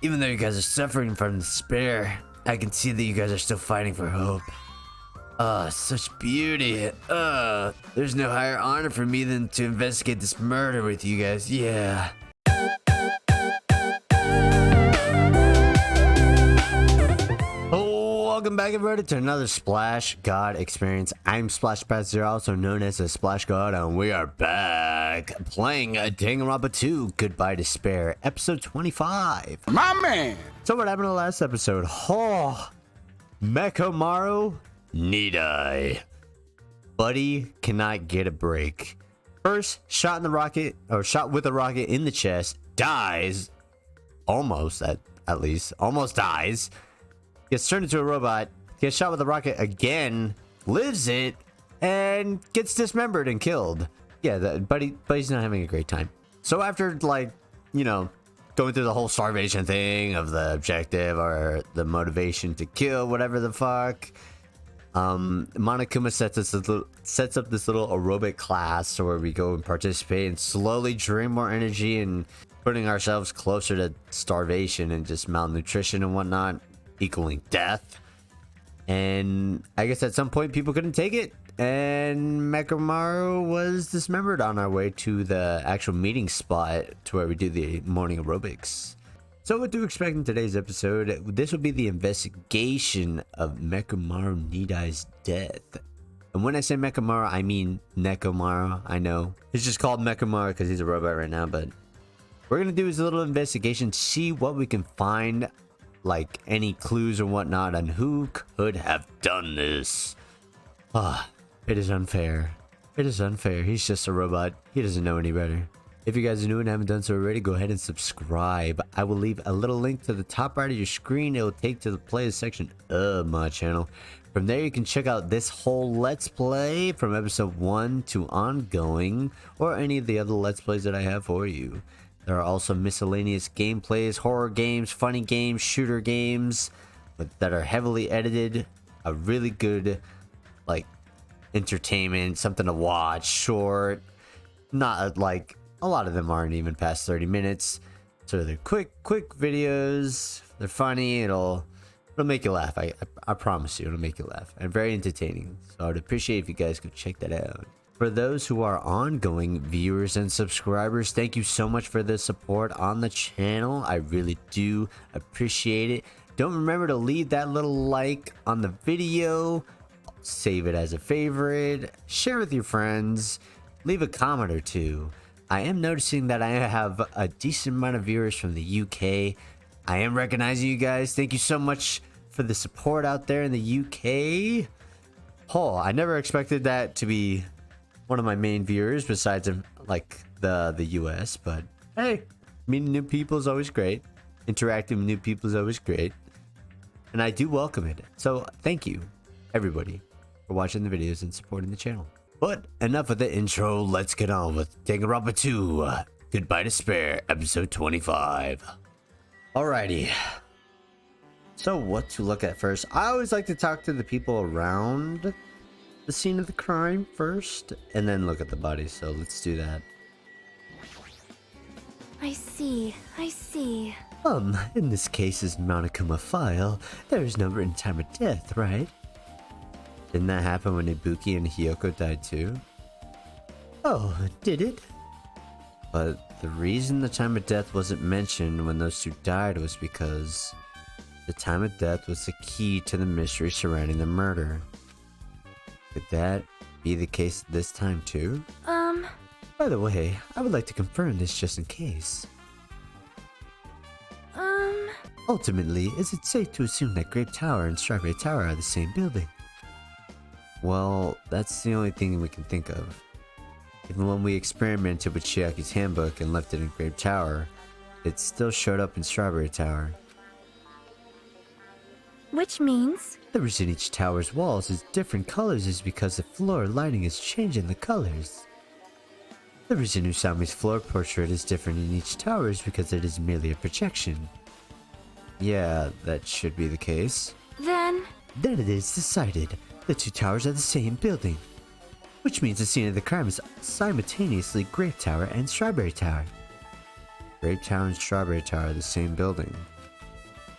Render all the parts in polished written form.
Even though you guys are suffering from despair, I can see that you guys are still fighting for hope. Such beauty. There's no higher honor for me than to investigate this murder with you guys. Yeah. Welcome back, everybody, to another Splash God experience. I'm Splash Zero, also known as the Splash God, and we are back playing Danganronpa 2, Goodbye Despair, episode 25. My man! So what happened in the last episode? Mechamaru Nidai. Buddy cannot get a break. First, shot in the rocket, or shot with a rocket in the chest, dies. Almost, at least. Almost dies. Gets turned into a robot, gets shot with a rocket again, lives it, and gets dismembered and killed. Yeah, Buddy's not having a great time. So after, like, you know, going through the whole starvation thing of the objective or the motivation to kill, whatever the fuck, Monokuma sets up this little aerobic class where we go and participate and slowly drain more energy and putting ourselves closer to starvation and just malnutrition and whatnot, equaling death. And I guess at some point people couldn't take it, and Mechamaru was dismembered on our way to the actual meeting spot to where we do the morning aerobics. So what to expect in today's episode? This will be the investigation of Mechamaru Nidai's death. And when I say Mechamaru, I mean Nekomaru. I know it's just called Mechamaru because he's a robot right now, but we're gonna do is a little investigation, see what we can find, like any clues or whatnot on who could have done this. It is unfair. It is unfair. He's just a robot. He doesn't know any better. If you guys are new and haven't done so already, go ahead and subscribe. I will leave a little link to the top right of your screen. It will take to the playlist section of my channel. From there, you can check out this whole Let's Play from episode 1 to ongoing, or any of the other Let's Plays that I have for you. There are also miscellaneous gameplays, horror games, funny games, shooter games that are heavily edited. A really good, like, entertainment, something to watch, short. Not like, a lot of them aren't even past 30 minutes. So they're quick videos. They're funny. It'll make you laugh. I promise you, it'll make you laugh. And very entertaining. So I'd appreciate if you guys could check that out. For those who are ongoing viewers and subscribers, thank you so much for the support on the channel. I really do appreciate it. Don't remember to leave that little like on the video, save it as a favorite, share with your friends, leave a comment or two. I am noticing that I have a decent amount of viewers from the UK. I am recognizing you guys. Thank you so much for the support out there in the UK. I never expected that to be one of my main viewers besides like the US, but hey, meeting new people is always great. Interacting with new people is always great, and I do welcome it. So thank you everybody for watching the videos and supporting the channel. But enough of the intro, let's get on with Danganronpa 2 Goodbye Despair, episode 25. Alrighty, so what to look at first? I always like to talk to the people around the scene of the crime first, and then look at the body, so let's do that. I see. In this case's Monokuma file, there is no written time of death, right? Didn't that happen when Ibuki and Hiyoko died too? Oh, did it? But the reason the time of death wasn't mentioned when those two died was because the time of death was the key to the mystery surrounding the murder. Could that be the case this time too? By the way, I would like to confirm this just in case. Ultimately, is it safe to assume that Grape Tower and Strawberry Tower are the same building? Well, that's the only thing we can think of. Even when we experimented with Chiaki's handbook and left it in Grape Tower, it still showed up in Strawberry Tower. Which means? The reason each tower's walls is different colors is because the floor lighting is changing the colors. The reason Usami's floor portrait is different in each tower is because it is merely a projection. Yeah, that should be the case. Then Then it is decided. The two towers are the same building. Which means the scene of the crime is simultaneously Grape Tower and Strawberry Tower. Grape Tower and Strawberry Tower are the same building.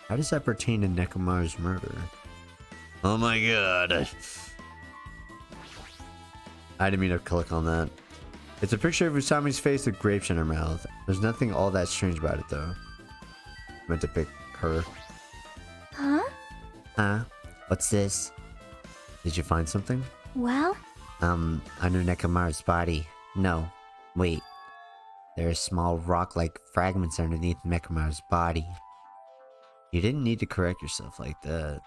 How does that pertain to Nekomaru's murder? Oh my god. I didn't mean to click on that. It's a picture of Usami's face with grapes in her mouth. There's nothing all that strange about it though. Meant to pick her. Huh? Huh? What's this? Did you find something? Well, Under Nekomaru's body. No. Wait. There are small rock-like fragments underneath Nekomaru's body. You didn't need to correct yourself like that.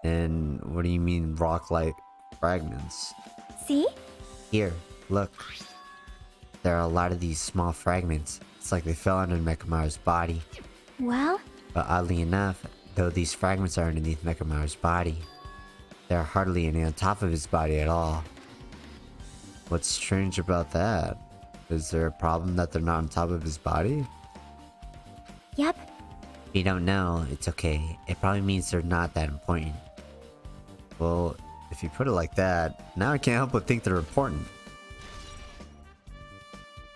And what do you mean rock-like fragments? see? Here, look. There are a lot of these small fragments. It's like they fell under Nekomaru's body. Well, But oddly enough, though these fragments are underneath Nekomaru's body, there are hardly any on top of his body at all. What's strange about that? Is there a problem that they're not on top of his body? yep. If you don't know, it's okay. It probably means they're not that important. Well, if you put it like that, now I can't help but think they're important.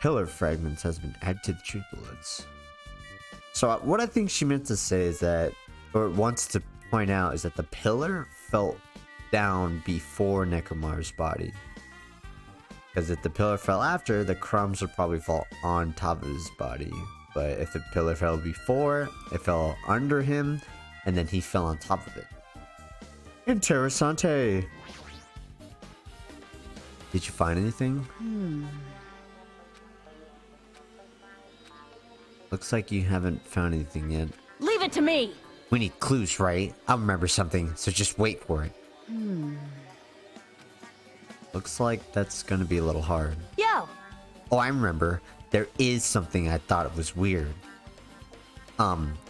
Pillar fragments has been added to the tree bullets. So what I think she meant to say is that, or wants to point out, is that the pillar fell down before Nekomaru's body. Because if the pillar fell after, the crumbs would probably fall on top of his body. But if the pillar fell before, it fell under him, and then he fell on top of it. Interessante. Did you find anything? Looks like you haven't found anything yet. Leave it to me! We need clues, right? I'll remember something, so just wait for it. Looks like that's gonna be a little hard. Yo! Oh, I remember. There is something I thought was weird.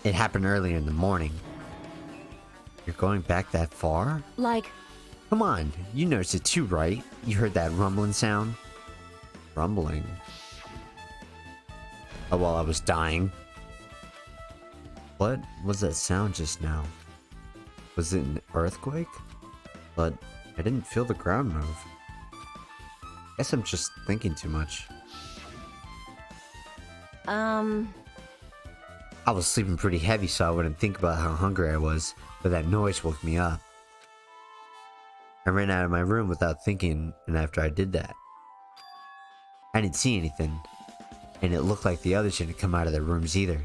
It happened earlier in the morning. You're going back that far? Like, Come on, you noticed it too, right? You heard that rumbling sound? Rumbling? Oh, while I was dying. What was that sound just now? Was it an earthquake? But I didn't feel the ground move. Guess I'm just thinking too much. I was sleeping pretty heavy, so I wouldn't think about how hungry I was, but that noise woke me up. I ran out of my room without thinking, and after I did that, I didn't see anything, and it looked like the others didn't come out of their rooms either.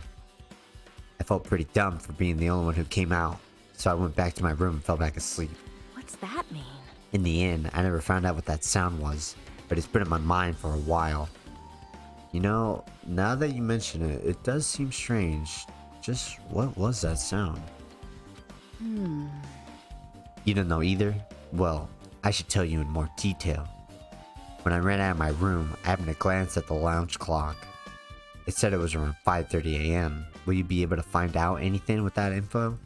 I felt pretty dumb for being the only one who came out, so I went back to my room and fell back asleep. what's that mean? In the end, I never found out what that sound was, but it's been in my mind for a while. You know, now that you mention it, it does seem strange. Just what was that sound? You don't know either? Well, I should tell you in more detail. When I ran out of my room, I happened to glance at the lounge clock. It said it was around 5:30 a.m. Will you be able to find out anything with that info?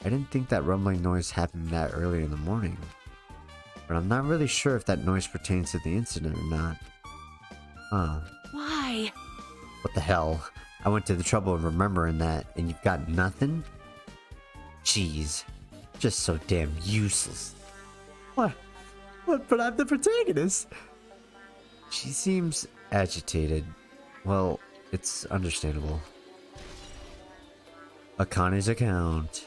I didn't think that rumbling noise happened that early in the morning. But I'm not really sure if that noise pertains to the incident or not. Huh. Why? What the hell? I went to the trouble of remembering that, and you've got nothing? Jeez. Just so damn useless. What? But I'm the protagonist. She seems agitated. Well, it's understandable. Akane's account.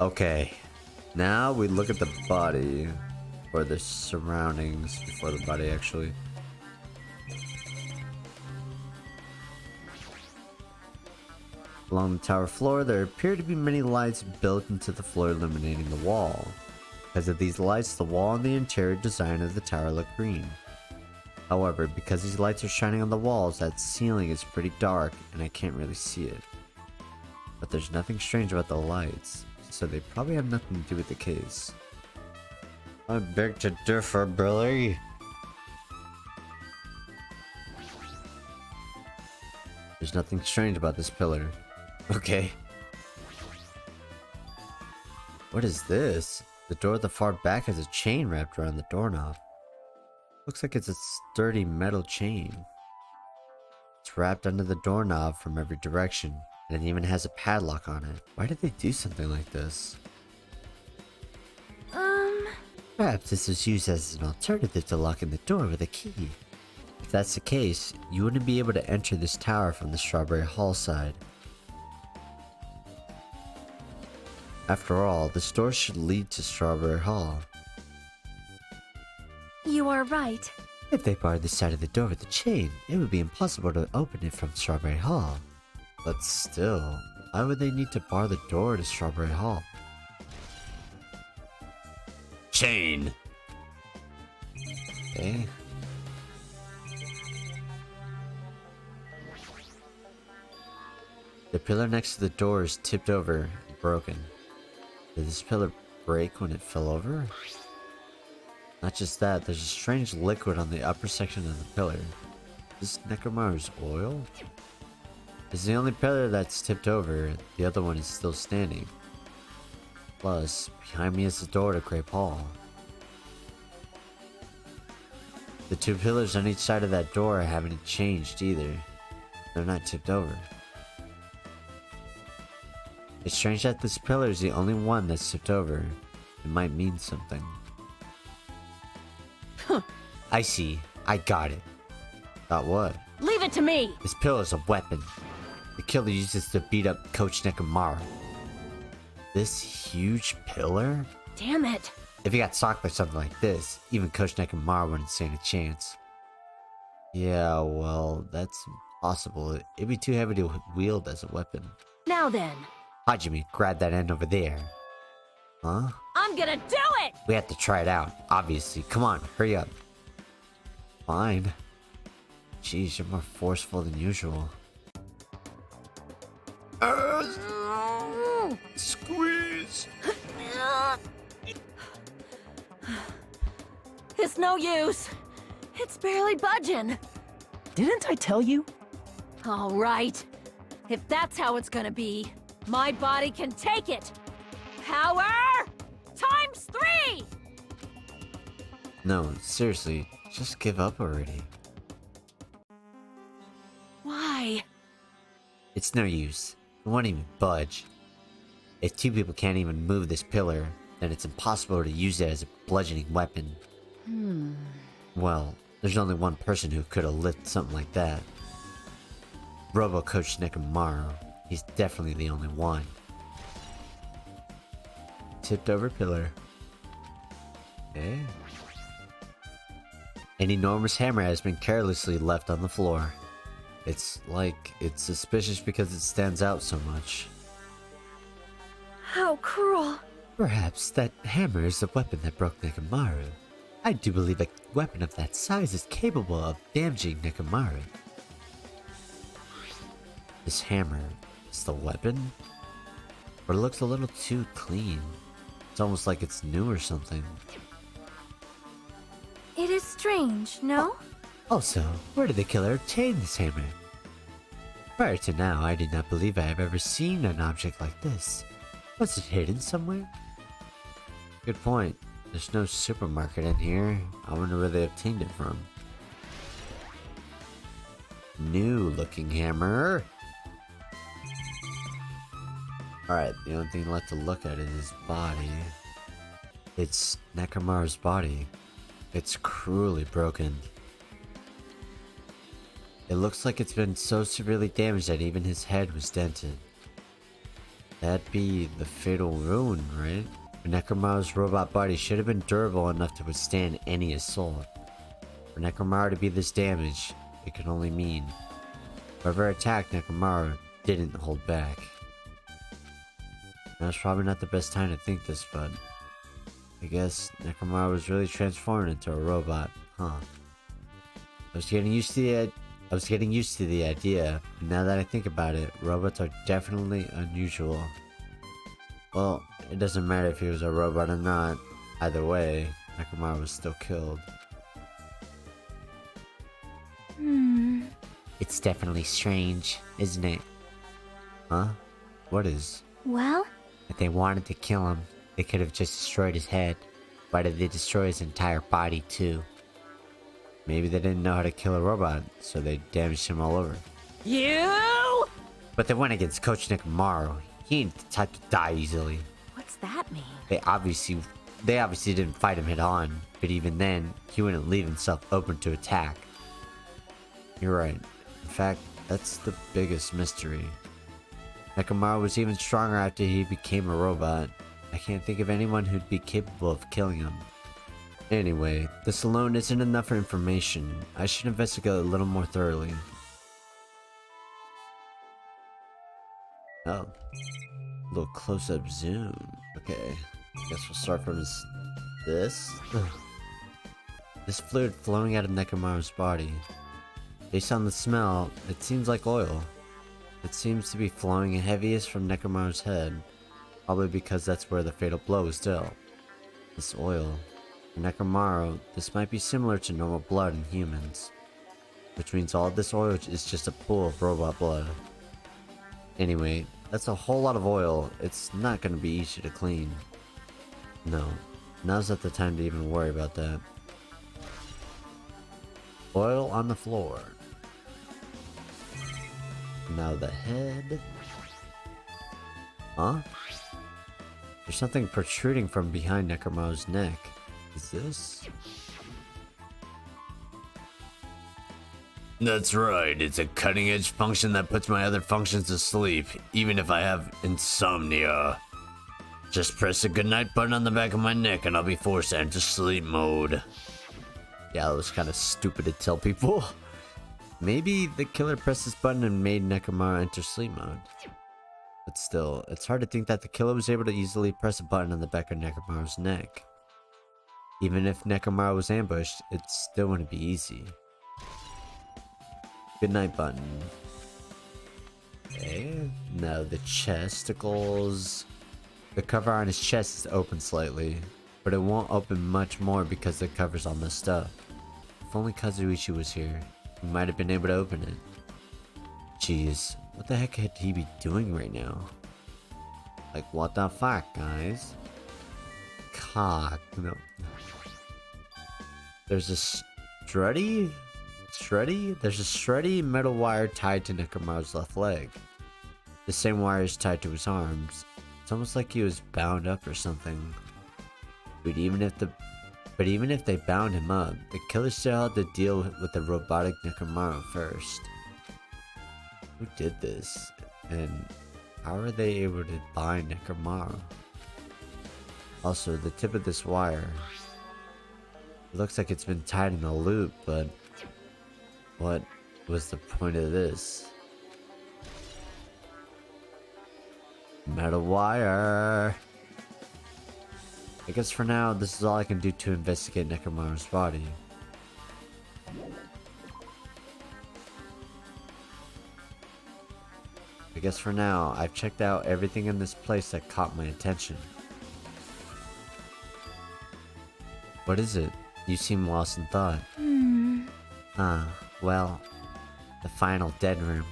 Okay. Now we look at the body. Or the surroundings before the body, actually. Along the tower floor, there appear to be many lights built into the floor illuminating the wall. Because of these lights, the wall and the interior design of the tower look green. However, because these lights are shining on the walls, that ceiling is pretty dark and I can't really see it. But there's nothing strange about the lights, so they probably have nothing to do with the case. I beg to differ, Billy. There's nothing strange about this pillar. Okay. What is this? The door at the far back has a chain wrapped around the doorknob. Looks like it's a sturdy metal chain. It's wrapped under the doorknob from every direction, and it even has a padlock on it. Why did they do something like this? Perhaps this was used as an alternative to locking the door with a key. If that's the case, you wouldn't be able to enter this tower from the Strawberry Hall side. After all, this door should lead to Strawberry Hall. You are right. If they barred the side of the door with a chain, it would be impossible to open it from Strawberry Hall. But still, why would they need to bar the door to Strawberry Hall? Chain! Okay. The pillar next to the door is tipped over and broken. Did this pillar break when it fell over? Not just that, there's a strange liquid on the upper section of the pillar. Is this Nekomaru's oil? It's the only pillar that's tipped over, the other one is still standing. Plus, behind me is the door to Grape Hall. The two pillars on each side of that door haven't changed either. They're not tipped over. It's strange that this pillar is the only one that's tipped over. It might mean something. Huh. I see. I got it. Got what? Leave it to me! This pillar is a weapon. The killer uses to beat up Coach Nekomaru. This huge pillar? Damn it! If he got socked by something like this, even Coach Nekomaru wouldn't stand a chance. Yeah, well, that's impossible. It'd be too heavy to wield as a weapon. Now then, Hajime, grab that end over there. Huh? I'm gonna do it! We have to try it out, obviously. Come on, hurry up. Fine. Jeez, you're more forceful than usual. Squeeze! It's no use. It's barely budging. Didn't I tell you? All right. If that's how it's gonna be, my body can take it. Power times 3! No, seriously, just give up already. Why? It's no use. It won't even budge. If two people can't even move this pillar, then it's impossible to use it as a bludgeoning weapon. Well, there's only one person who could have lifted something like that. Robo Coach Nekomaru. He's definitely the only one. Tipped over pillar. Okay. An enormous hammer has been carelessly left on the floor. It's like it's suspicious because it stands out so much. How cruel. Perhaps that hammer is the weapon that broke Nekomaru. I do believe a weapon of that size is capable of damaging Nekomaru. This hammer is the weapon? But it looks a little too clean. It's almost like it's new or something. It is strange, no? Also, where did the killer obtain this hammer? Prior to now, I did not believe I have ever seen an object like this. Was it hidden somewhere? Good point. There's no supermarket in here. I wonder where they obtained it from. New looking hammer. Alright, the only thing left to look at is his body. It's Nekomaru's body. It's cruelly broken. It looks like it's been so severely damaged that even his head was dented. That'd be the fatal wound, right? Nekomaru's robot body should have been durable enough to withstand any assault. For Nekomaru to be this damaged, it could only mean whoever attacked Nekomaru didn't hold back. Now it's probably not the best time to think this, but I guess Nekomaru was really transformed into a robot, huh? I was getting used to the idea, but now that I think about it, robots are definitely unusual. Well, it doesn't matter if he was a robot or not. Either way, Nekomaru was still killed. It's definitely strange, isn't it? Huh? What is? Well, If they wanted to kill him, they could have just destroyed his head. Why did they destroy his entire body too? Maybe they didn't know how to kill a robot, so they damaged him all over. You! But they went against Coach Nekomaru. He ain't the type to die easily. What's that mean? They obviously didn't fight him head on, but even then, he wouldn't leave himself open to attack. You're right. In fact, that's the biggest mystery. Nekomaru was even stronger after he became a robot. I can't think of anyone who'd be capable of killing him. Anyway, this alone isn't enough for information. I should investigate a little more thoroughly. Oh. A little close-up zoom. Okay. Guess we'll start from this. Ugh. This fluid flowing out of Nekomaru's body. Based on the smell, it seems like oil. It seems to be flowing heaviest from Nekomaru's head. Probably because that's where the fatal blow was dealt. This oil. For Nekomaru, this might be similar to normal blood in humans. Which means all this oil is just a pool of robot blood. Anyway, that's a whole lot of oil. It's not going to be easy to clean. No, now's not the time to even worry about that. Oil on the floor. Now the head. Huh? There's something protruding from behind Nekomaru's neck. Is this? That's right, it's a cutting-edge function that puts my other functions to sleep, even if I have insomnia. Just press the goodnight button on the back of my neck and I'll be forced to enter sleep mode. Yeah, that was kind of stupid to tell people. Maybe the killer pressed this button and made Nekomaru enter sleep mode. But still, it's hard to think that the killer was able to easily press a button on the back of Nekomaru's neck. Even if Nekomaru was ambushed, it still wouldn't be easy. Goodnight button. Okay, now the chesticles. The cover on his chest is open slightly, but it won't open much more because the cover's all messed up. If only Kazuichi was here, he might have been able to open it. Jeez, what the heck could he be doing right now? Like, what the fuck, guys? Cock, no. There's a strutty? There's a strutty metal wire tied to Nekomaru's left leg. The same wire is tied to his arms. It's almost like he was bound up or something. But even if they bound him up, the killer still had to deal with the robotic Nekomaru first. Who did this? And how are they able to bind Nekomaru? Also, the tip of this wire. It looks like it's been tied in a loop, but what was the point of this? Metal wire. I guess for now, this is all I can do to investigate Nekomaru's body. I guess for now, I've checked out everything in this place that caught my attention. What is it? You seem lost in thought. Well, the final dead room.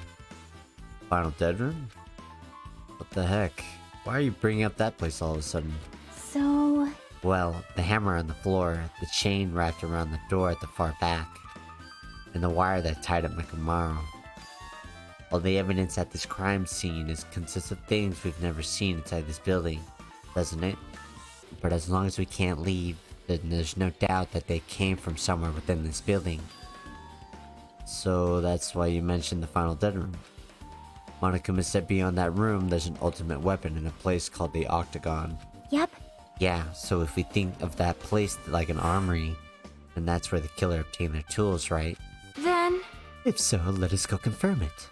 Final dead room? What the heck? Why are you bringing up that place all of a sudden? So... Well, the hammer on the floor, the chain wrapped around the door at the far back, and the wire that tied up Nekomaru. All the evidence at this crime scene consists of things we've never seen inside this building, doesn't it? But as long as we can't leave, then there's no doubt that they came from somewhere within this building. So that's why you mentioned the final dead room. Monokuma said beyond that room there's an ultimate weapon in a place called the Octagon. Yep. Yeah, so if we think of that place like an armory, then that's where the killer obtained their tools, right? Then... If so, let us go confirm it.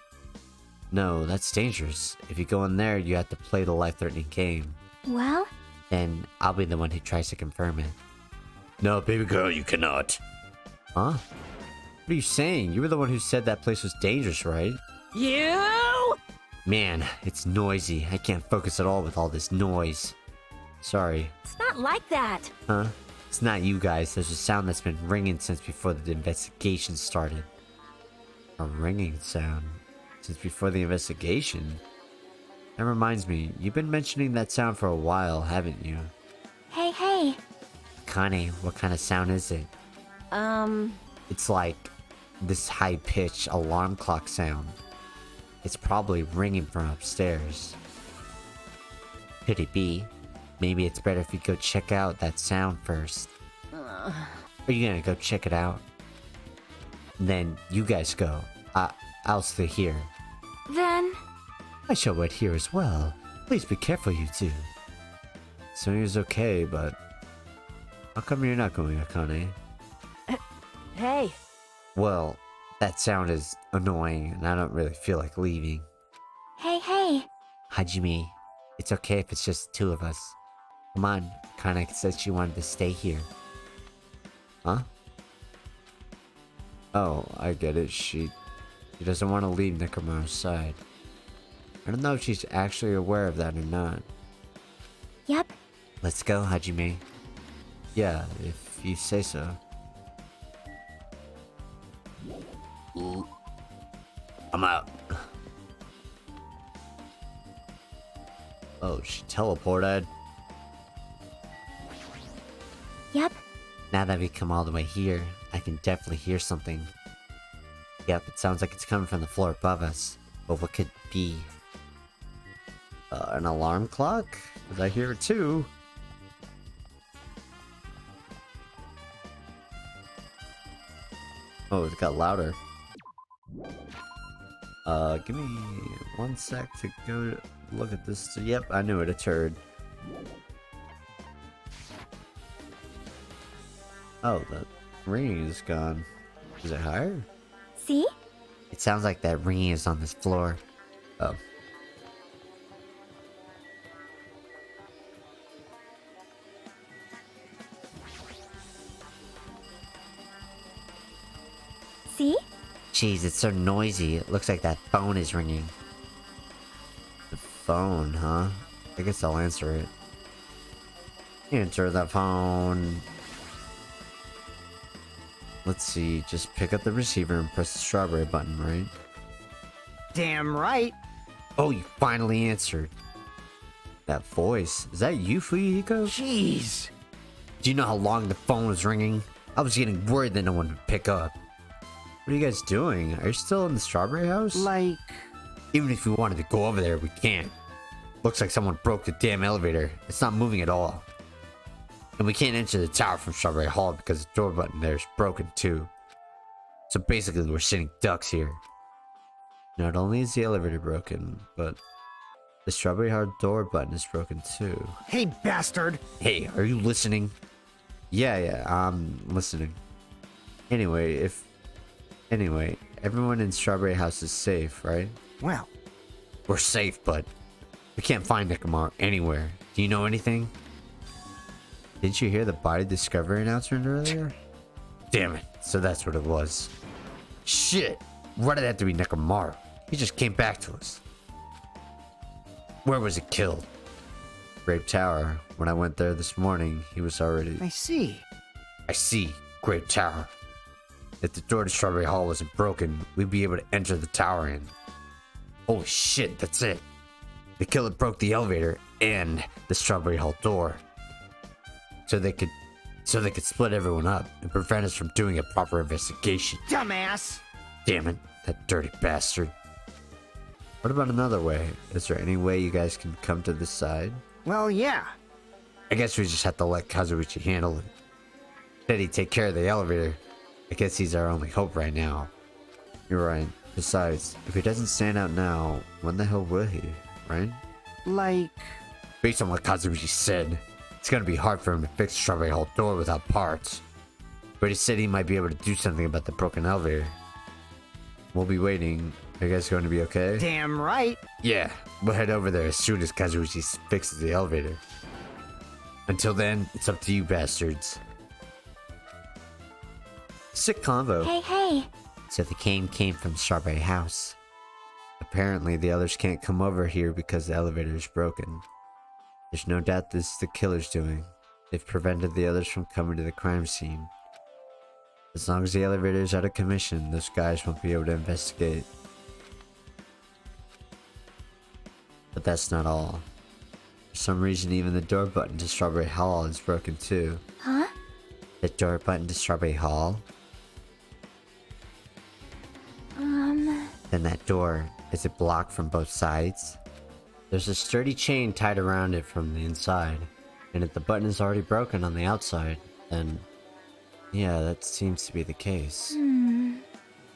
No, that's dangerous. If you go in there, you have to play the life-threatening game. Well? Then I'll be the one who tries to confirm it. No, baby girl, you cannot. Huh? What are you saying? You were the one who said that place was dangerous, right? You! Man, it's noisy. I can't focus at all with all this noise. Sorry. It's not like that. Huh? It's not you guys. There's a sound that's been ringing since before the investigation started. A ringing sound? Since before the investigation? That reminds me, you've been mentioning that sound for a while, haven't you? Hey. Connie, what kind of sound is it? It's like this high-pitched alarm clock sound. It's probably ringing from upstairs. Could it be? Maybe it's better if you go check out that sound first. Are you gonna go check it out? Then you guys go. I'll stay here. Then... I shall wait here as well. Please be careful, you two. Sonya's okay, but how come you're not going, Akane? Hey. Well, that sound is annoying, and I don't really feel like leaving. Hey. Hajime, it's okay if it's just the two of us. Come on, Akane said she wanted to stay here. Huh? Oh, I get it. She doesn't want to leave Nekomaru's side. I don't know if she's actually aware of that or not. Yep. Let's go, Hajime. Yeah, if you say so. I'm out. Oh, she teleported. Yep. Now that we come all the way here, I can definitely hear something. Yep, it sounds like it's coming from the floor above us. But what could it be? An alarm clock? Because I hear it too. Oh, it got louder. Give me 1 sec to go look at this. Yep, I knew it, a turd. Oh, the ringing is gone. Is it higher? See? It sounds like that ringing is on this floor. Oh. See? Jeez, it's so noisy. It looks like that phone is ringing. The phone, huh? I guess I'll answer it. Answer the phone. Let's see, just pick up the receiver and press the strawberry button, right? Damn right. Oh, you finally answered. That voice, is that you, Fuyuhiko? Jeez. Do you know how long the phone was ringing? I was getting worried that no one would pick up. What are you guys doing? Are you still in the strawberry house? Like... Even if we wanted to go over there, we can't. Looks like someone broke the damn elevator. It's not moving at all. And we can't enter the tower from Strawberry Hall because the door button there is broken too. So basically we're sitting ducks here. Not only is the elevator broken, but the Strawberry Hall door button is broken too. Hey, bastard. Hey, are you listening? Yeah, I'm listening. Anyway, everyone in Strawberry House is safe, right? Well, We're safe, but we can't find Nekomaru anywhere. Do you know anything? Didn't you hear the body discovery announcement earlier? Damn it, so that's what it was. Shit! Why did it have to be Nekomaru? He just came back to us. Where was it killed? Grape Tower. When I went there this morning, he was already... I see. I see. Grape Tower. If the door to Strawberry Hall wasn't broken, we'd be able to enter the tower in. Holy shit, that's it. The killer broke the elevator and the Strawberry Hall door. So they could split everyone up and prevent us from doing a proper investigation. Dumbass. Damn it, that dirty bastard. What about another way? Is there any way you guys can come to this side? Well, yeah. I guess we just have to let Kazuichi handle it. Said he'd take care of the elevator. I guess he's our only hope right now. You're right. Besides, if he doesn't stand out now, when the hell will he, right? Like... Based on what Kazuichi said, it's gonna be hard for him to fix the Strawberry Hall door without parts. But he said he might be able to do something about the broken elevator. We'll be waiting. Are you guys going to be okay? Damn right. Yeah, we'll head over there as soon as Kazuichi fixes the elevator. Until then, it's up to you bastards. Sick convo. Hey. So the game came from Strawberry House. Apparently the others can't come over here because the elevator is broken. There's no doubt this is the killer's doing. They've prevented the others from coming to the crime scene. As long as the elevator is out of commission, those guys won't be able to investigate. But that's not all. For some reason, even the door button to Strawberry Hall is broken too. Huh? The door button to Strawberry Hall? Then that door, is it blocked from both sides? There's a sturdy chain tied around it from the inside. And if the button is already broken on the outside, then... yeah, that seems to be the case.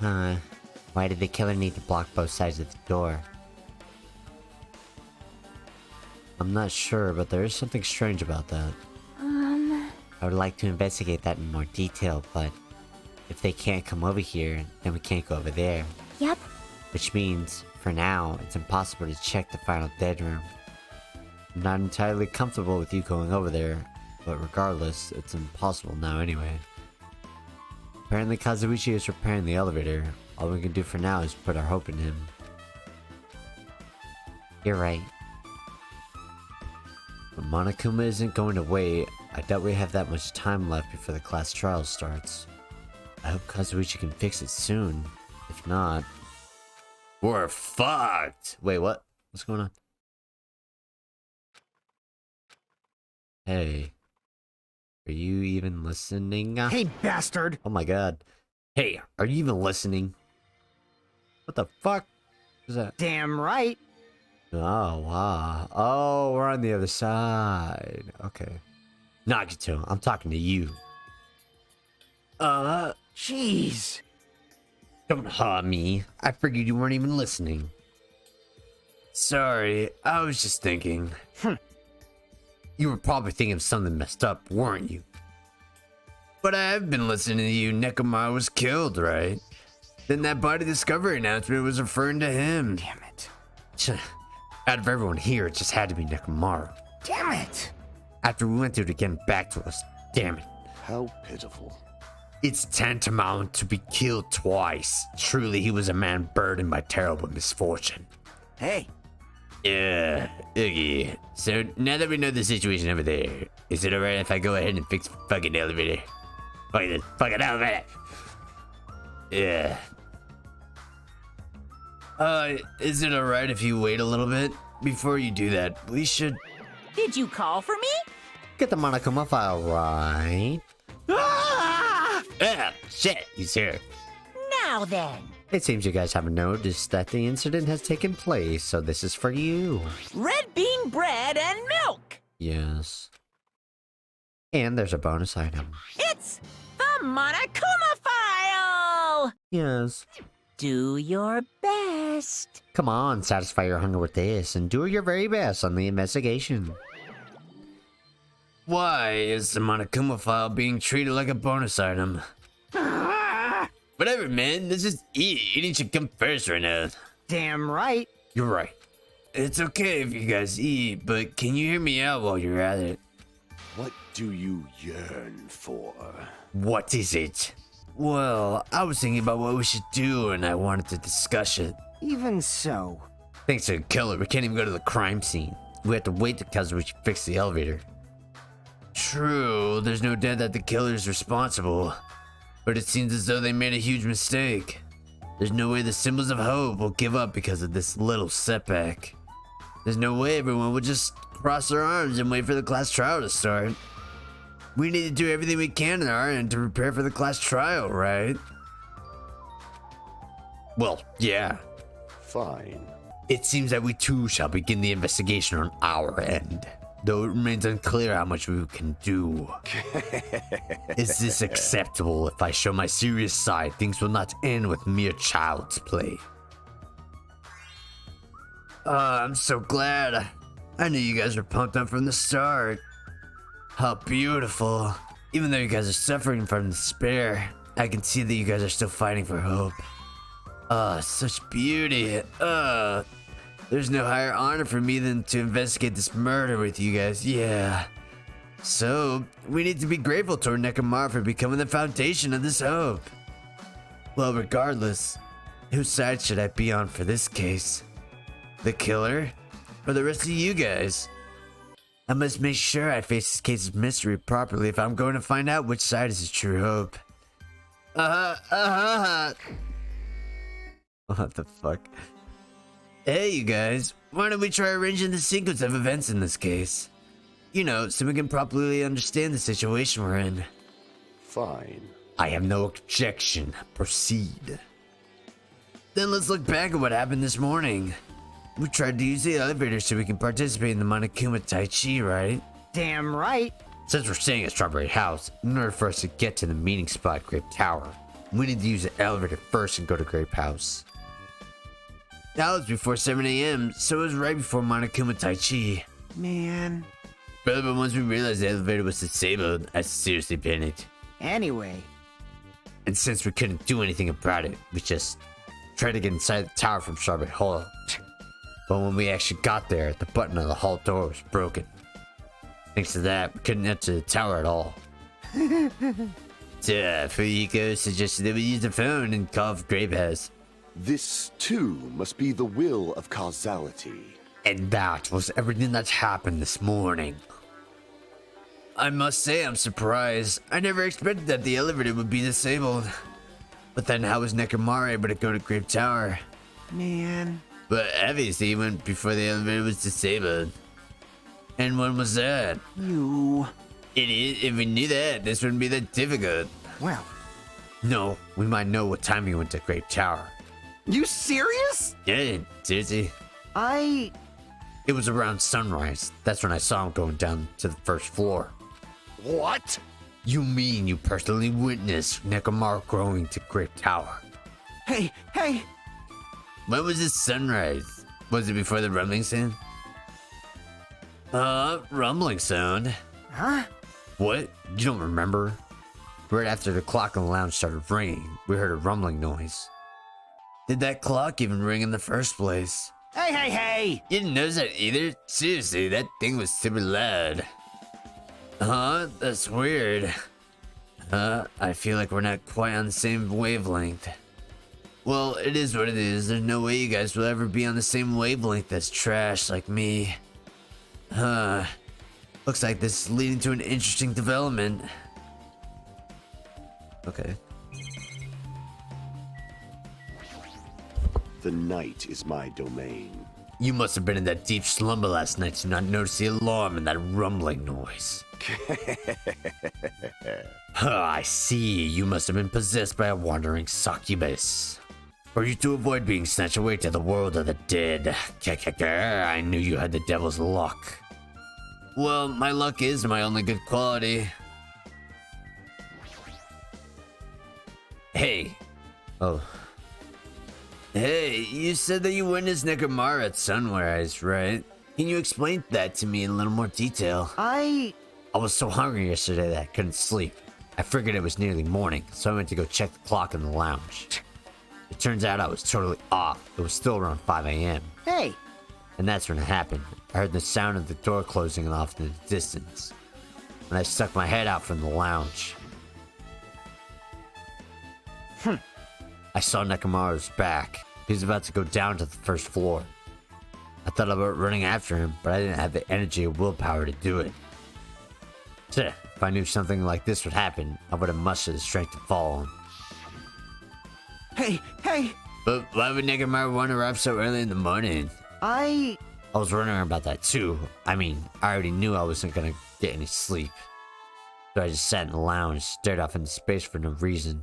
Why did the killer need to block both sides of the door? I'm not sure, but there is something strange about that. I would like to investigate that in more detail, but if they can't come over here, then we can't go over there. Yep. Which means, for now, it's impossible to check the final dead room. I'm not entirely comfortable with you going over there, but regardless, it's impossible now anyway. Apparently Kazuichi is repairing the elevator. All we can do for now is put our hope in him. You're right. But Monokuma isn't going to wait. I doubt we have that much time left before the class trial starts. I hope Kazuichi can fix it soon. If not, we're fucked! Wait, what? What's going on? Hey. Are you even listening? Hey, bastard! Oh my god. Hey, are you even listening? What the fuck is that? Damn right. Oh, wow. Oh, we're on the other side. Okay. Nagito, I'm talking to you. Jeez. Don't ha me. I figured you weren't even listening. Sorry, I was just thinking. You were probably thinking of something messed up, weren't you? But I have been listening to you. Nekomar was killed, right? Then that body discovery announcement was referring to him. Damn it. Out of everyone here, it just had to be Nekomaru. Damn it. After we went through it again back to us. Damn it. How pitiful. It's tantamount to be killed twice. Truly, he was a man burdened by terrible misfortune. Hey. Yeah, okay. So now that we know the situation over there, is it alright if I go ahead and fix the fucking elevator? Fucking elevator! Yeah. Is it alright if you wait a little bit? Before you do that, we should Did you call for me? get the Monokuma file right. Ah! Ah, shit, he's here. Now then. It seems you guys haven't noticed that the incident has taken place, so this is for you. Red bean bread and milk. Yes. And there's a bonus item. It's the Monokuma file. Yes. Do your best. Come on, satisfy your hunger with this, and do your very best on the investigation. Why is the Monokuma file being treated like a bonus item? Whatever, man. Let's just eat. Eating should come first right now. Damn right. You're right. It's okay if you guys eat, but can you hear me out while you're at it? What do you yearn for? What is it? Well, I was thinking about what we should do, and I wanted to discuss it. Even so. Thanks to the killer, we can't even go to the crime scene. We have to wait because we should fix the elevator. True, there's no doubt that the killer is responsible. But it seems as though they made a huge mistake. There's no way the symbols of hope will give up because of this little setback. There's no way everyone will just cross their arms and wait for the class trial to start. We need to do everything we can on our end to prepare for the class trial, right? Well, yeah. Fine. It seems that we too shall begin the investigation on our end. Though it remains unclear how much we can do. Is this acceptable? If I show my serious side, things will not end with mere child's play. I'm so glad. I knew you guys were pumped up from the start. How beautiful. Even though you guys are suffering from despair, I can see that you guys are still fighting for hope. Such beauty. There's no higher honor for me than to investigate this murder with you guys, yeah. So, we need to be grateful toward Nekomar for becoming the foundation of this hope. Well, regardless, whose side should I be on for this case? The killer? Or the rest of you guys? I must make sure I face this case of mystery properly if I'm going to find out which side is the true hope. What the fuck? Hey, you guys, why don't we try arranging the sequence of events in this case? You know, so we can properly understand the situation we're in. Fine. I have no objection. Proceed. Then let's look back at what happened this morning. We tried to use the elevator so we can participate in the Monokuma Tai Chi, right? Damn right. Since we're staying at Strawberry House, in order for us to get to the meeting spot, Grape Tower, we need to use the elevator first and go to Grape House. That was before 7 a.m., so it was right before Monokuma Tai Chi. Man. Brother, but once we realized the elevator was disabled, I seriously panicked. Anyway, And since we couldn't do anything about it, we just tried to get inside the tower from Strawberry Hollow. But when we actually got there, the button on the hall door was broken. Thanks to that, we couldn't enter the tower at all. So, Fuyiko suggested that we use the phone and call for Grape House. This, too, must be the will of causality. And that was everything that happened this morning. I must say I'm surprised. I never expected that the elevator would be disabled. But then how was Nekomar able to go to Grape Tower? man. But obviously he went before the elevator was disabled. And when was that? You. Idiot, if we knew that, this wouldn't be that difficult. Well, No, we might know what time he went to Grape Tower. you serious? Yeah, seriously. It was around sunrise. That's when I saw him going down to the first floor. What? You mean you personally witnessed Nekomar growing to Grape Tower? Hey, hey. When was this sunrise? Was it before the rumbling sound? Rumbling sound? Huh? What? You don't remember? Right after the clock in the lounge started ringing, we heard a rumbling noise. Did that clock even ring in the first place? Hey, hey, hey. You didn't notice that either? Seriously, that thing was super loud. Huh? That's weird. I feel like we're not quite on the same wavelength. Well, it is what it is. There's no way you guys will ever be on the same wavelength as trash like me. Looks like this is leading to an interesting development. Okay. The night is my domain. You must have been in that deep slumber last night to not notice the alarm and that rumbling noise. I see. You must have been possessed by a wandering succubus. For you to avoid being snatched away to the world of the dead. I knew you had the devil's luck. Well, my luck is my only good quality. Hey. Oh. Hey, you said that you witnessed Nekomar at sunrise, right? Can you explain that to me in a little more detail? I was so hungry yesterday that I couldn't sleep. I figured it was nearly morning, so I went to go check the clock in the lounge. It turns out I was totally off. It was still around 5 a.m. Hey. And that's when it happened. I heard the sound of the door closing off in the distance. And I stuck my head out from the lounge. I saw Nekomaru's back. He was about to go down to the first floor. I thought about running after him, but I didn't have the energy or willpower to do it. If I knew something like this would happen, I would have mustered the strength to follow him. Hey, hey. But why would Nekomaru want to arrive so early in the morning? I was wondering about that too. I mean, I already knew I wasn't gonna get any sleep. So I just sat in the lounge, stared off into space for no reason,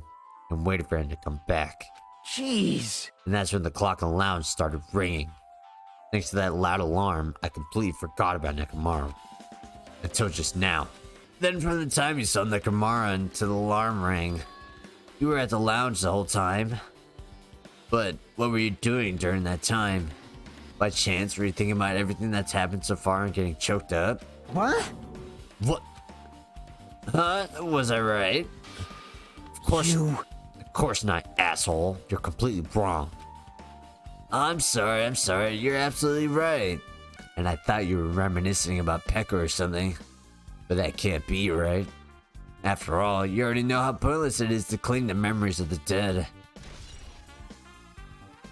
and waited for him to come back. Jeez. And that's when the clock in the lounge started ringing. Thanks to that loud alarm, I completely forgot about Nekomaru. Until just now. Then from the time you saw Nekomaru until the alarm rang, you were at the lounge the whole time. But what were you doing during that time? By chance, were you thinking about everything that's happened so far and getting choked up? What? What? Was I right? Of course not, asshole. You're completely wrong. I'm sorry. You're absolutely right. And I thought you were reminiscing about Pekka or something. But that can't be, right? After all, you already know how pointless it is to cling to memories of the dead.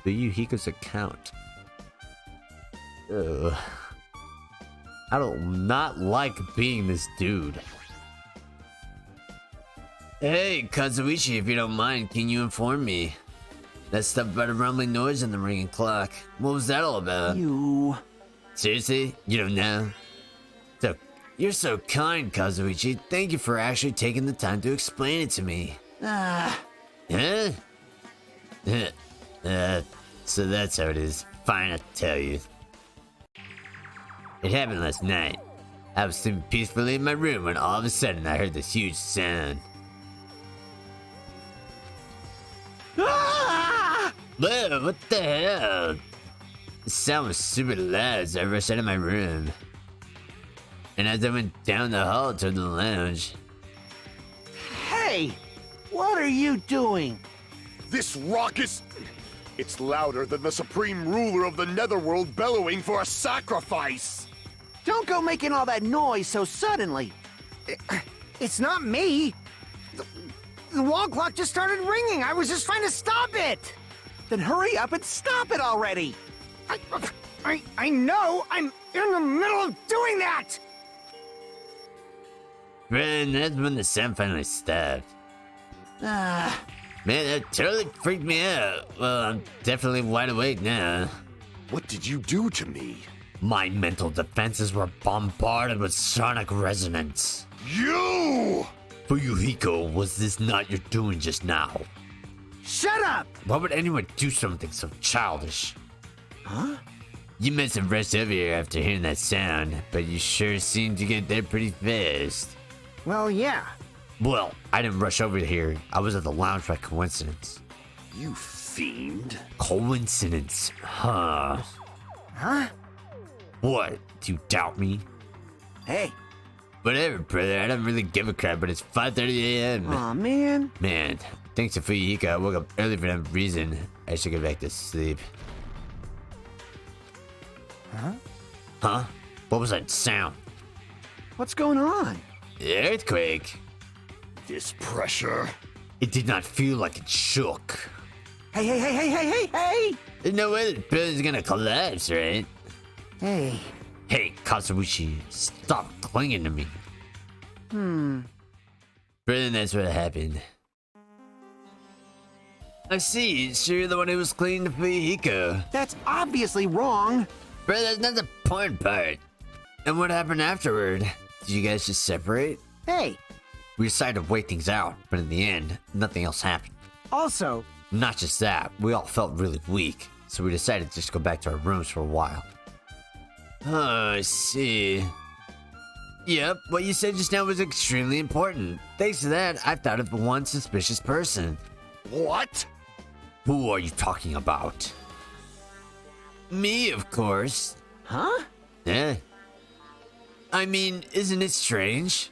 The Yuhiko's account. Ugh. I don't not like being this dude. Hey, Kazuichi, if you don't mind, can you inform me? That stuff about a rumbling noise and the ringing clock. What was that all about? Seriously? You don't know? So, you're so kind, Kazuichi. Thank you for actually taking the time to explain it to me. Huh? So that's how it is. Fine, I'll tell you. It happened last night. I was sleeping peacefully in my room when all of a sudden I heard this huge sound. Whoa, what the hell? The sound was super loud as I rushed out of my room. And as I went down the hall to the lounge, Hey! What are you doing? This raucous... It's louder than the supreme ruler of the netherworld bellowing for a sacrifice! Don't go making all that noise so suddenly. It's not me. The wall clock just started ringing. I was just trying to stop it. Then hurry up and stop it already! I know. I'm in the middle of doing that. man, that's when the sound finally stopped. Ah, Man, that totally freaked me out. Well, I'm definitely wide awake now. What did you do to me? My mental defenses were bombarded with sonic resonance. You! Fuyuhiko, was this not your doing just now? Shut up. Why would anyone do something so childish? huh? You must have rushed over here after hearing that sound, but you sure seemed to get there pretty fast. Well, yeah. Well, I didn't rush over here. I was at the lounge by coincidence. You fiend. Coincidence, huh? Huh? What? Do you doubt me? Hey, Whatever, brother. I don't really give a crap, but it's 5:30 a.m. aw man. Man, thanks to Fuyuhiko, I woke up early for that reason. I should go back to sleep. Huh? Huh? What was that sound? What's going on? Earthquake? This pressure. It did not feel like it shook. Hey, hey, hey, hey, hey, hey, hey! There's no way the building's gonna collapse, right? Hey. Hey, Kazuichi, stop clinging to me. Brother, that's what happened. I see, so you're the one who was clinging to Fuyuhiko. That's obviously wrong. Brother, that's not the important part. And what happened afterward? Did you guys just separate? Hey, We decided to wait things out, but in the end, nothing else happened. Also, Not just that, we all felt really weak, so we decided to just go back to our rooms for a while. Oh, I see. Yep, what you said just now was extremely important. Thanks to that, I've thought of one suspicious person. What? Who are you talking about? Me, of course. huh? Eh? I mean, isn't it strange?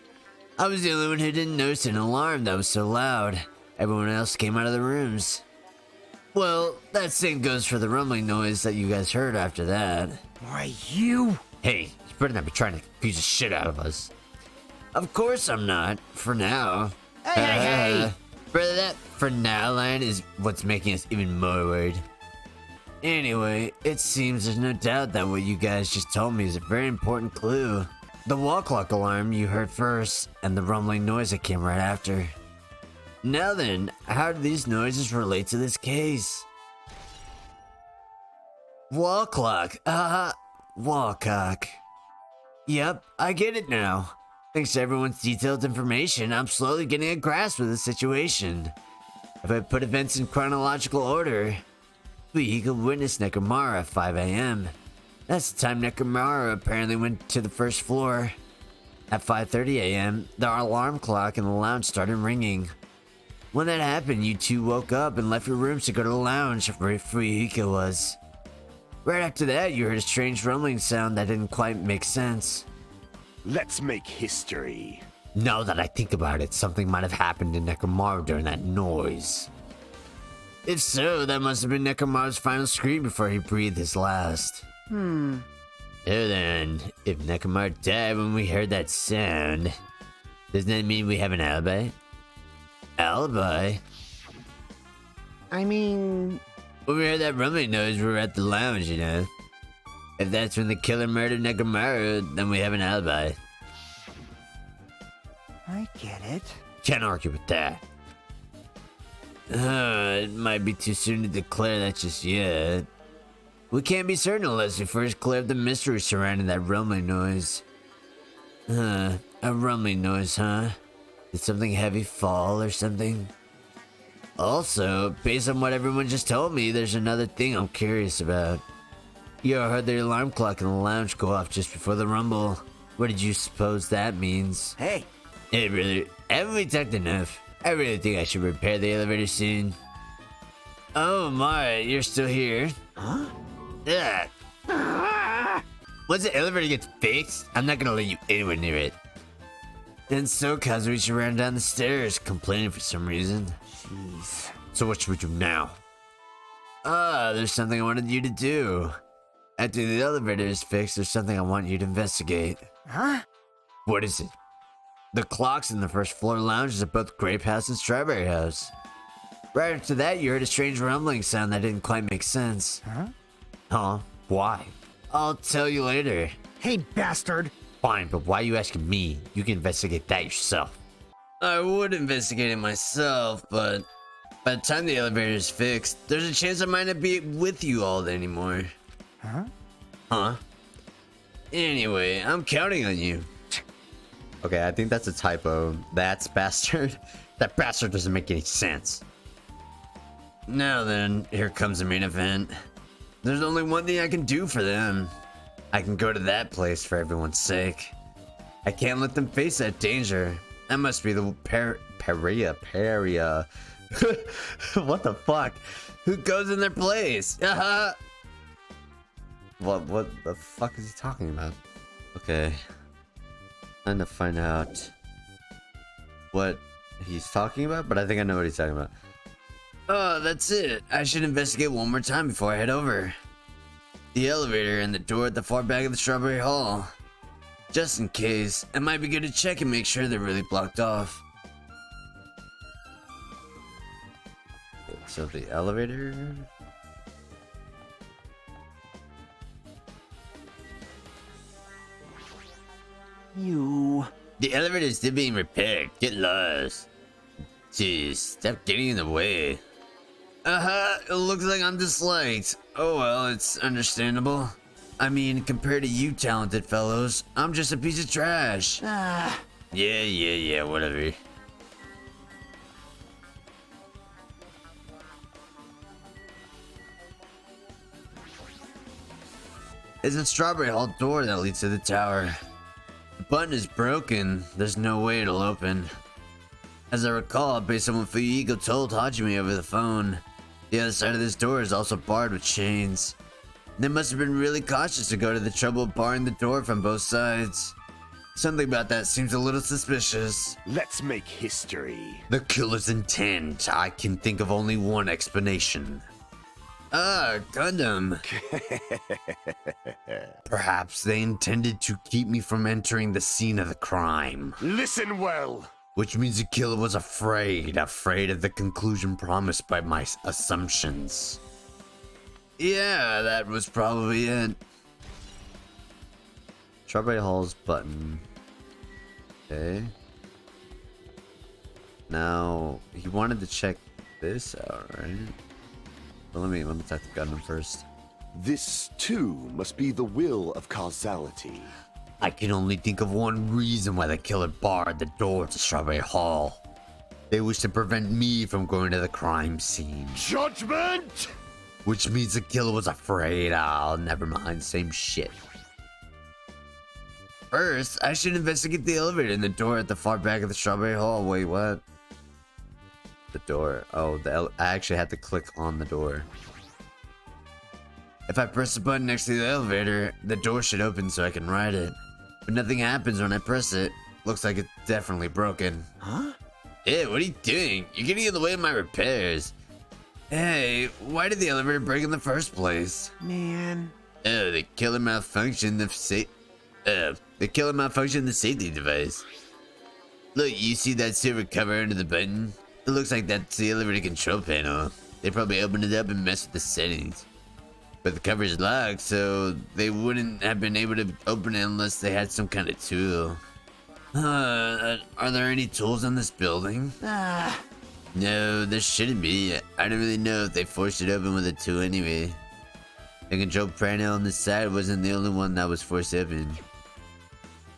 I was the only one who didn't notice an alarm that was so loud. Everyone else came out of the rooms. Well, that same goes for the rumbling noise that you guys heard after that. Why, you... Hey, you better not be trying to confuse the shit out of us. Of course I'm not, for now. Hey, hey, hey! Brother, that for now line is what's making us even more worried. Anyway, it seems there's no doubt that what you guys just told me is a very important clue. The wall clock alarm you heard first, and the rumbling noise that came right after. Now then, how do these noises relate to this case? Wall clock, wall clock. Yep, I get it now. Thanks to everyone's detailed information, I'm slowly getting a grasp of the situation. If I put events in chronological order, we could witness Nekomara at 5 a.m. That's the time Nekomara apparently went to the first floor. At 5:30 a.m., the alarm clock in the lounge started ringing. When that happened, you two woke up and left your rooms to go to the lounge where Fuyuhiko was. Right after that, you heard a strange rumbling sound that didn't quite make sense. Let's make history. Now that I think about it, something might have happened to Nekomaru during that noise. If so, that must have been Nekomaru's final scream before he breathed his last. So then, if Nekomaru died when we heard that sound, doesn't that mean we have an alibi? Alibi? I mean... When we heard that rumbling noise, we were at the lounge, you know? If that's when the killer murdered Nekomaru, then we have an alibi. I get it. Can't argue with that. It might be too soon to declare that just yet. We can't be certain unless we first clear up the mystery surrounding that rumbling noise. A rumbling noise, huh? Did something heavy fall or something? Also, based on what everyone just told me, there's another thing I'm curious about. You heard the alarm clock in the lounge go off just before the rumble. What did you suppose that means? Hey, Hey, brother, haven't we talked enough? I really think I should repair the elevator soon. Oh my, you're still here? huh? Yeah. Once the elevator gets fixed, I'm not gonna let you anywhere near it. And so Kazuichi ran down the stairs, complaining for some reason. Jeez. So what should we do now? There's something I wanted you to do. After the elevator is fixed, there's something I want you to investigate. Huh? What is it? The clocks in the first floor lounges of both Grape House and Strawberry House. Right after that, you heard a strange rumbling sound that didn't quite make sense. Huh? Huh? Why? I'll tell you later. Hey, bastard. Fine, but why are you asking me? You can investigate that yourself. I would investigate it myself, but by the time the elevator is fixed, there's a chance I might not be with you all anymore. Huh? Huh? Anyway, I'm counting on you. Okay, I think that's a typo. That's bastard. That bastard doesn't make any sense. Now then, here comes the main event. There's only one thing I can do for them. I can go to that place for everyone's sake. I can't let them face that danger. That must be the paria. What the fuck? Who goes in their place? What the fuck is he talking about? Okay. Trying to find out what he's talking about, but I think I know what he's talking about. Oh, that's it. I should investigate one more time before I head over. The elevator and the door at the far back of the Strawberry Hall. Just in case, it might be good to check and make sure they're really blocked off. Okay, so the elevator... You. The elevator is still being repaired. Get lost. Jeez, stop getting in the way. It looks like I'm disliked. Oh well, it's understandable. I mean, compared to you talented fellows, I'm just a piece of trash. Yeah, whatever. It's a Strawberry Hall door that leads to the tower. The button is broken. There's no way it'll open. As I recall, based on what Fuyuhiko told Hajime over the phone, the other side of this door is also barred with chains. They must have been really cautious to go to the trouble of barring the door from both sides. Something about that seems a little suspicious. Let's make history. The killer's intent. I can think of only one explanation. Gundam. Perhaps they intended to keep me from entering the scene of the crime. Listen well. Which means the killer was afraid of the conclusion promised by my assumptions. Yeah, that was probably it. Strawberry Hall's button. Okay. Now, he wanted to check this out, right? Well, let me talk to Gundam first. This too must be the will of causality. I can only think of one reason why the killer barred the door to Strawberry Hall. They wish to prevent me from going to the crime scene. Judgment! Which means the killer was afraid. Never mind, same shit. First, I should investigate the elevator and the door at the far back of the Strawberry Hall. Wait, what? The door. Oh, I actually had to click on the door. If I press the button next to the elevator, the door should open so I can ride it. But nothing happens when I press it. Looks like it's definitely broken. Huh? Hey, what are you doing? You're getting in the way of my repairs. Hey, why did the elevator break in the first place? Man. Oh, the killer malfunctioned the safety device. Look, you see that silver cover under the button? It looks like that's the elevator control panel. They probably opened it up and messed with the settings. But the cover is locked, so they wouldn't have been able to open it unless they had some kind of tool. Are there any tools in this building? No, there shouldn't be. I don't really know if they forced it open with a tool anyway. The control panel on the side wasn't the only one that was forced open.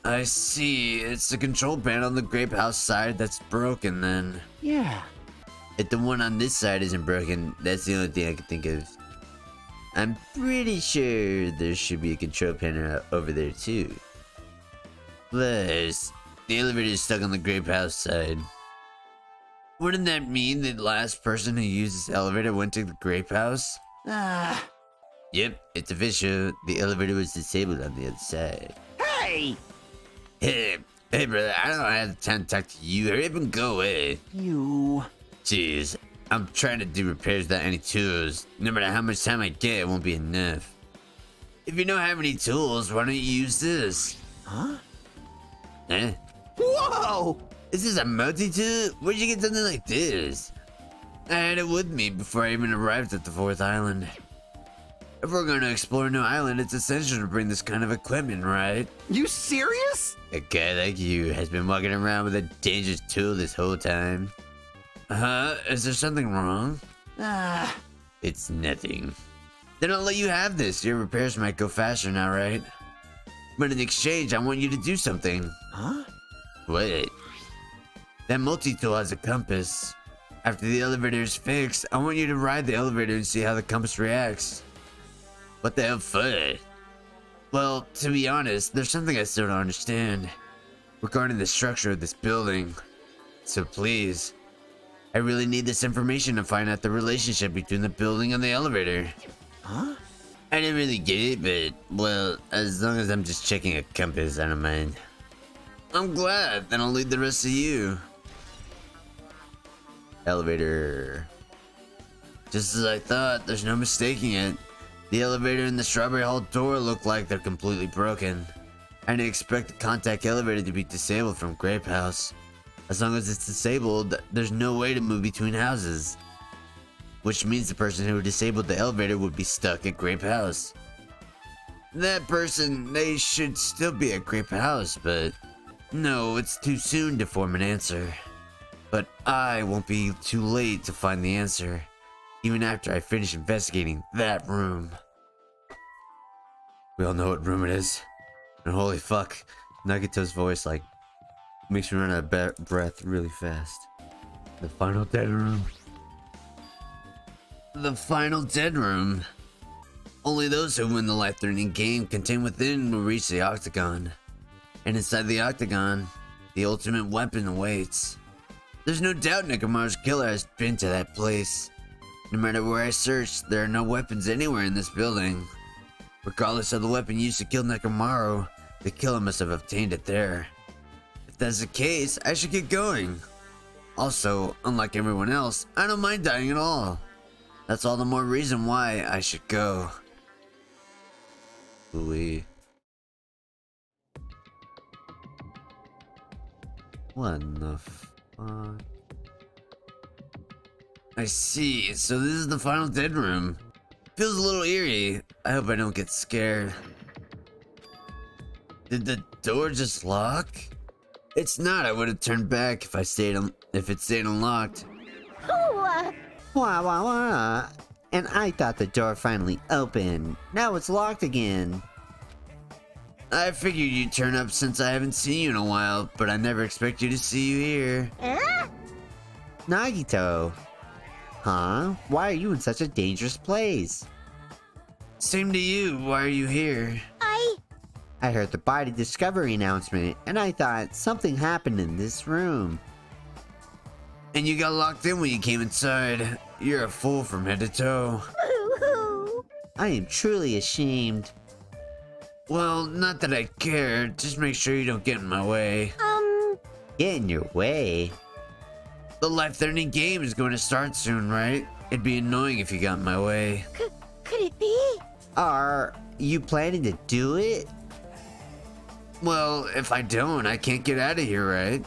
I see. It's the control panel on the Grape House side that's broken then. Yeah. If the one on this side isn't broken, that's the only thing I can think of. I'm pretty sure there should be a control panel over there too. Plus, the elevator is stuck on the Grape House side. Wouldn't that mean the last person who used this elevator went to the Grape House? Yep, it's official. The elevator was disabled on the other side. Hey! Hey, brother, I don't have time to talk to you. Hurry up and go away. You. Jeez, I'm trying to do repairs without any tools. No matter how much time I get, it won't be enough. If you don't have any tools, why don't you use this? Huh? Eh? Whoa! Is this a multi-tool? Where'd you get something like this? I had it with me before I even arrived at the 4th island. If we're going to explore a new island, it's essential to bring this kind of equipment, right? You serious? A guy like you has been walking around with a dangerous tool this whole time. Is there something wrong? Ah. It's nothing. Then I'll let you have this. Your repairs might go faster now, right? But in exchange, I want you to do something. Huh? What? That multi-tool has a compass. After the elevator is fixed, I want you to ride the elevator and see how the compass reacts. What the hell for? Well, to be honest, there's something I still don't understand regarding the structure of this building. So please, I really need this information to find out the relationship between the building and the elevator. Huh? I didn't really get it, but, well, as long as I'm just checking a compass, I don't mind. I'm glad, then I'll lead the rest of you. Elevator. Just as I thought, there's no mistaking it. The elevator and the Strawberry Hall door look like they're completely broken. I didn't expect the contact elevator to be disabled from Grape House. As long as it's disabled, there's no way to move between houses. Which means the person who disabled the elevator would be stuck at Grape House. That person, they should still be at Grape House, but no, it's too soon to form an answer. But I won't be too late to find the answer, even after I finish investigating that room. We all know what room it is. And holy fuck, Nagito's voice like makes me run out of breath really fast. The final dead room. The final dead room. Only those who win the life-threatening game contained within will reach the octagon. And inside the octagon, the ultimate weapon awaits. There's no doubt Nekomaru's killer has been to that place. No matter where I search, there are no weapons anywhere in this building. Regardless of the weapon used to kill Nekomaru, the killer must have obtained it there. If that's the case, I should get going. Also, unlike everyone else, I don't mind dying at all. That's all the more reason why I should go. Louis. What the fuck? I see, so this is the final dead room. Feels a little eerie. I hope I don't get scared. Did the door just lock? It's not. I would have turned back if it stayed unlocked. Wah, Wah wah wah. And I thought the door finally opened. Now it's locked again. I figured you'd turn up since I haven't seen you in a while, but I never expected to see you here. Nagito. Huh? Why are you in such a dangerous place? Same to you. Why are you here? I heard the body discovery announcement, and I thought something happened in this room. And you got locked in when you came inside. You're a fool from head to toe. I am truly ashamed. Well, not that I care. Just make sure you don't get in my way. Get in your way? The life-threatening game is going to start soon, right? It'd be annoying if you got in my way. could it be? Are you planning to do it? Well, if I don't, I can't get out of here, right?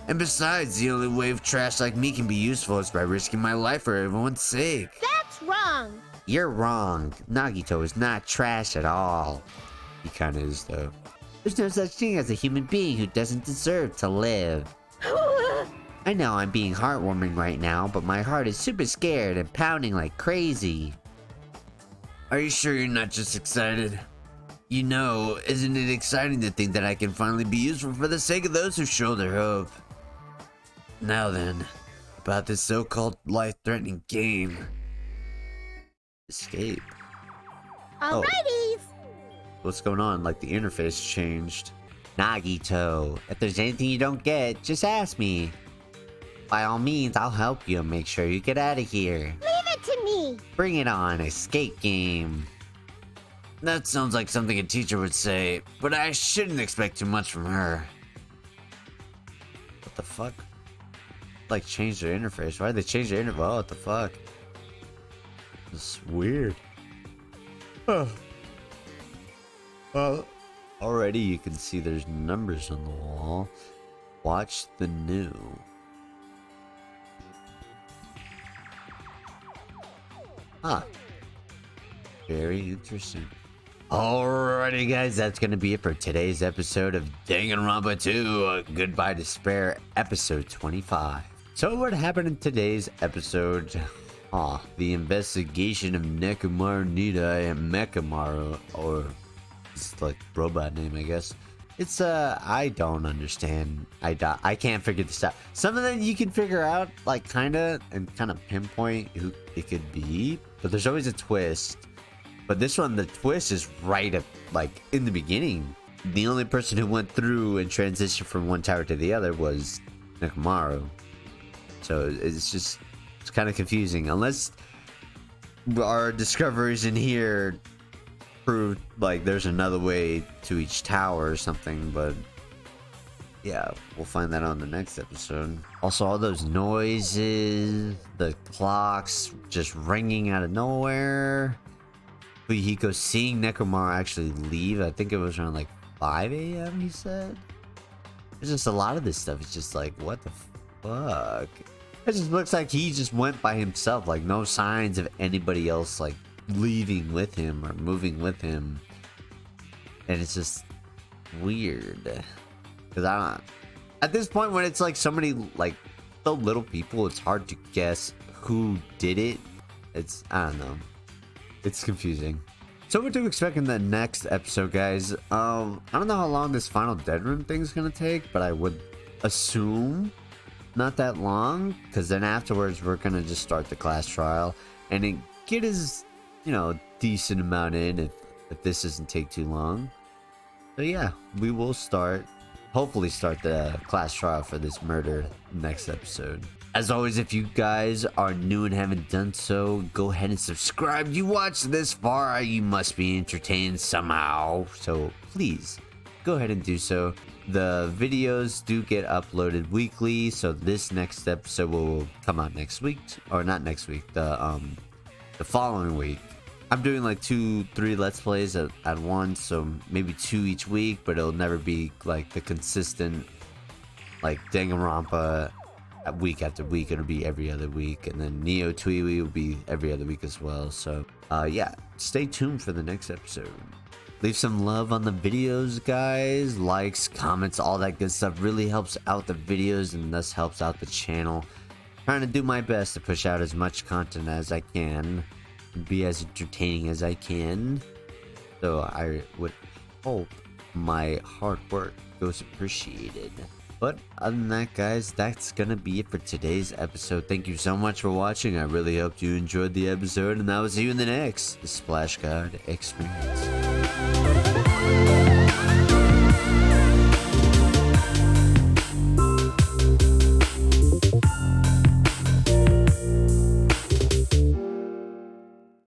And besides, the only way of trash like me can be useful is by risking my life for everyone's sake. That's wrong. You're wrong. Nagito is not trash at all. He kinda is, though. There's no such thing as a human being who doesn't deserve to live. I know I'm being heartwarming right now, but my heart is super scared and pounding like crazy. Are you sure you're not just excited? You know, isn't it exciting to think that I can finally be useful for the sake of those who show their hope? Now then, about this so-called life-threatening game. Escape. Alrighties. What's going on? Like the interface changed. Nagito, if there's anything you don't get, just ask me. By all means, I'll help you and make sure you get out of here. Leave it to me. Bring it on, escape game. That sounds like something a teacher would say, but I shouldn't expect too much from her. What the fuck? Like, change their interface. Why did they change their interface? Oh, what the fuck? It's weird. Oh. Already you can see there's numbers on the wall. Watch the new. Huh. Very interesting. Alrighty guys, that's gonna be it for today's episode of Danganronpa 2, Goodbye Despair, episode 25. So what happened in today's episode? The investigation of Nekomaru Nidai and Mekamaru, or it's like robot name, I guess. It's I don't understand. I can't figure this out. Some of them you can figure out, like kinda pinpoint who it could be, but there's always a twist. But this one, the twist is right at, like, in the beginning. The only person who went through and transitioned from one tower to the other was Nekomaru. So it's kind of confusing. Unless our discoveries in here prove, like, there's another way to each tower or something. But, yeah, we'll find that on the next episode. Also, all those noises, the clocks just ringing out of nowhere. Hiko seeing Nekomaru actually leave. I think it was around like 5 a.m. he said. There's just a lot of this stuff. It's just like, what the fuck? It just looks like he just went by himself. Like, no signs of anybody else like leaving with him or moving with him. And it's just weird. Because I don't... At this point when it's like so many, like, so little people, it's hard to guess who did it. It's, I don't know. It's confusing. So what to expect in the next episode, guys? I don't know how long this final dead room thing is gonna take, but I would assume not that long, because then afterwards we're gonna just start the class trial and then get his, you know, decent amount in if this doesn't take too long. So yeah, we will hopefully start the class trial for this murder next episode. As always, if you guys are new and haven't done so, go ahead and subscribe. You watched this far, you must be entertained somehow. So please, go ahead and do so. The videos do get uploaded weekly, so this next episode will come out next week. Or not next week, the following week. I'm doing like 2-3 Let's Plays at once, so maybe 2 each week, but it'll never be like the consistent, like Danganronpa week after week. It'll be every other week, and then Neo Tweety will be every other week as well. So yeah, stay tuned for the next episode. Leave some love on the videos, guys. Likes, comments, all that good stuff really helps out the videos and thus helps out the channel. Trying to do my best to push out as much content as I can and be as entertaining as I can. So I would hope my hard work goes appreciated. But other than that, guys, that's gonna be it for today's episode. Thank you so much for watching. I really hope you enjoyed the episode, and I will see you in the next Splash God Experience.